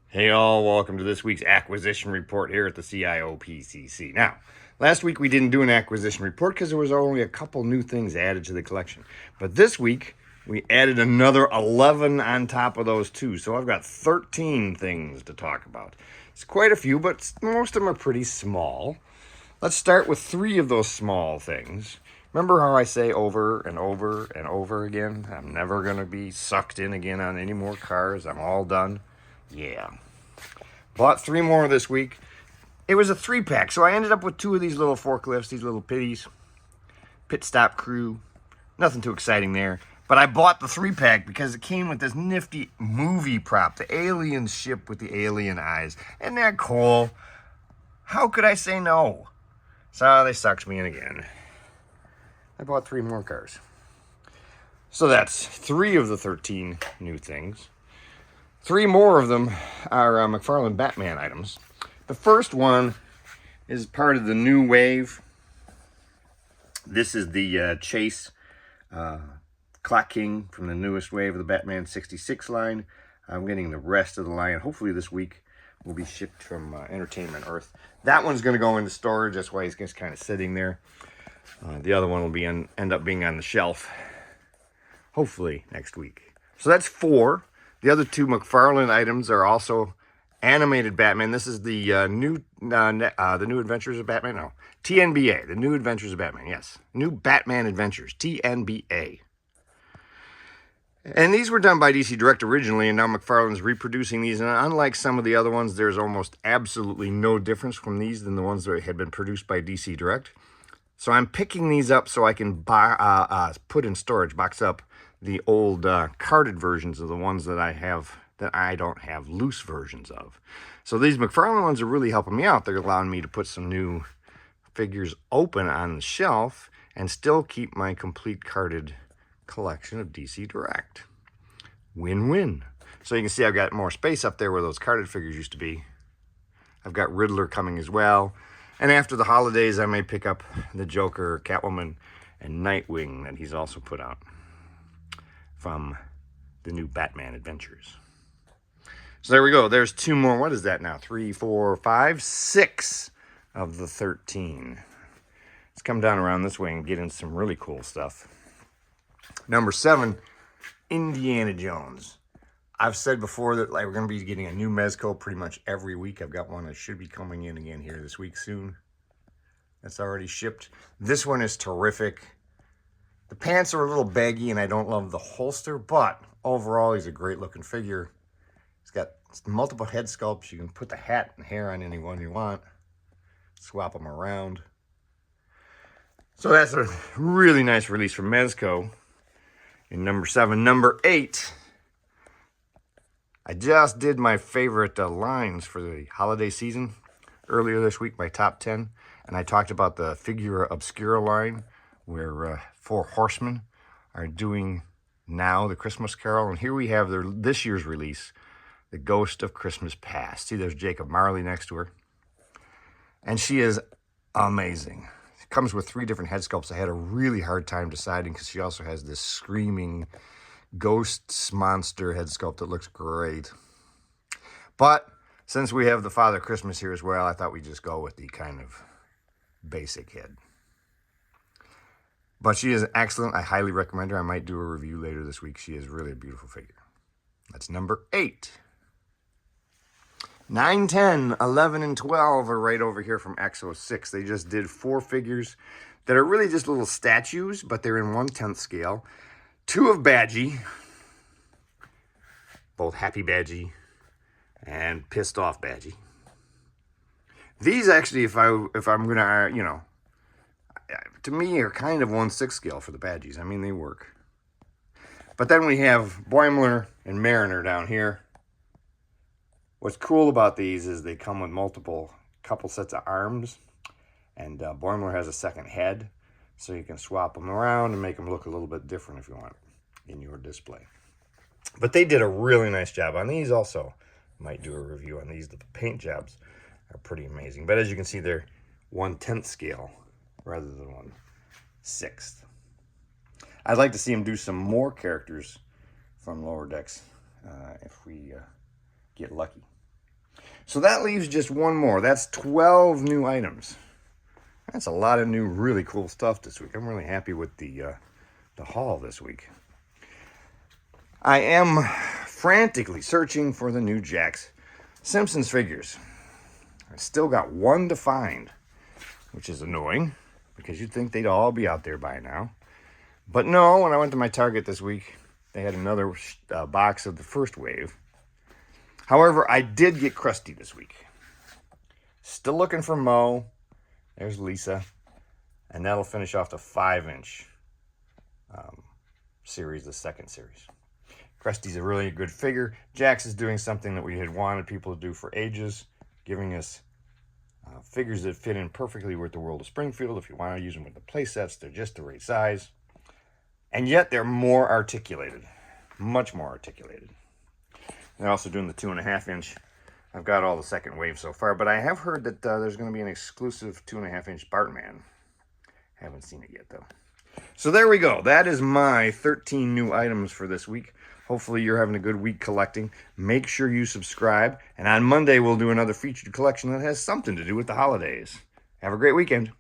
Hey all, welcome to this week's acquisition report here at the CIOPCC. Now, last week we didn't do an acquisition report because there was only a couple new things added to the collection. But this week we added another 11 on top of those two. So I've got 13 things to talk about. It's quite a few, but most of them are pretty small. Let's start with 3 of those small things. Remember how I say over and over and over again, I'm never going to be sucked in again on any more cars. I'm all done. Yeah. Bought 3 more this week. It was a 3-pack, so I ended up with 2 of these little forklifts, these little pitties. Pit stop crew. Nothing too exciting there. But I bought the 3-pack because it came with this nifty movie prop, the alien ship with the alien eyes. Isn't that cool? How could I say no? So they sucked me in again. I bought 3 more cars. So that's 3 of the 13 new things. 3 more of them are McFarlane Batman items. The first one is part of the new wave. This is the Chase Clock King from the newest wave of the Batman 66 line. I'm getting the rest of the line. Hopefully this week will be shipped from Entertainment Earth. That one's going to go into storage. That's why he's just kind of sitting there. The other one will be end up being on the shelf. Hopefully next week. So that's 4. The other 2 McFarlane items are also animated Batman. This is the new Adventures of Batman. No, TNBA, the New Adventures of Batman. Yes, New Batman Adventures, TNBA. And these were done by DC Direct originally, and now McFarlane's reproducing these. And unlike some of the other ones, there's almost absolutely no difference from these than the ones that had been produced by DC Direct. So I'm picking these up so I can put in storage, box up the old carded versions of the ones that I have that I don't have loose versions of. So these McFarlane ones are really helping me out. They're allowing me to put some new figures open on the shelf and still keep my complete carded collection of DC Direct. Win-win. So you can see I've got more space up there where those carded figures used to be. I've got Riddler coming as well. And after the holidays, I may pick up the Joker, Catwoman, and Nightwing that he's also put out from the new Batman Adventures. So there we go. There's 2 more. What is that now? 3, 4, 5, 6 of the 13. Let's come down around this way and get in some really cool stuff. Number 7, Indiana Jones. I've said before that we're going to be getting a new Mezco pretty much every week. I've got one that should be coming in again here this week soon. That's already shipped. This one is terrific. The pants are a little baggy and I don't love the holster, but overall he's a great looking figure. He's got multiple head sculpts. You can put the hat and hair on any one you want. Swap them around. So that's a really nice release from Mezco in number 7. Number 8. I just did my favorite lines for the holiday season earlier this week, my top 10. And I talked about the Figura Obscura line where 4 Horsemen are doing now the Christmas Carol. And here we have this year's release, The Ghost of Christmas Past. See, there's Jacob Marley next to her. And she is amazing. It comes with 3 different head sculpts. I had a really hard time deciding because she also has this screaming ghost monster head sculpt that looks great. But since we have the Father Christmas here as well, I thought we'd just go with the kind of basic head. But she is excellent. I highly recommend her. I might do a review later this week. She is really a beautiful figure. That's number 8. 9, 10, 11, and 12 are right over here from X06. They just did 4 figures that are really just little statues, but they're in 1/10 scale. 2 of Badgie, both Happy Badgie and Pissed Off Badgie. These actually, if I'm gonna, to me are kind of 1/6 scale for the Badgies. I mean, they work. But then we have Boimler and Mariner down here. What's cool about these is they come with couple sets of arms, and Boimler has a second head, so you can swap them around and make them look a little bit different if you want in your display. But they did a really nice job on these also. Might do a review on these. The paint jobs are pretty amazing. But as you can see, they're 1/10 scale rather than 1/6. I'd like to see him do some more characters from Lower Decks if we get lucky. So that leaves just one more. That's 12 new items. That's a lot of new, really cool stuff this week. I'm really happy with the haul this week. I am frantically searching for the new Jax Simpsons figures. I still got one to find, which is annoying because you'd think they'd all be out there by now. But no, when I went to my Target this week, they had another box of the first wave. However, I did get Krusty this week. Still looking for Mo. There's Lisa. And that'll finish off the 5-inch series, the second series. Krusty's a really good figure. Jax is doing something that we had wanted people to do for ages, giving us figures that fit in perfectly with the world of Springfield. If you want to use them with the play sets, they're just the right size. And yet they're more articulated, much more articulated. They're also doing the 2.5-inch. I've got all the second wave so far, but I have heard that there's going to be an exclusive 2.5-inch Bartman. Haven't seen it yet, though. So there we go. That is my 13 new items for this week. Hopefully you're having a good week collecting. Make sure you subscribe. And on Monday, we'll do another featured collection that has something to do with the holidays. Have a great weekend.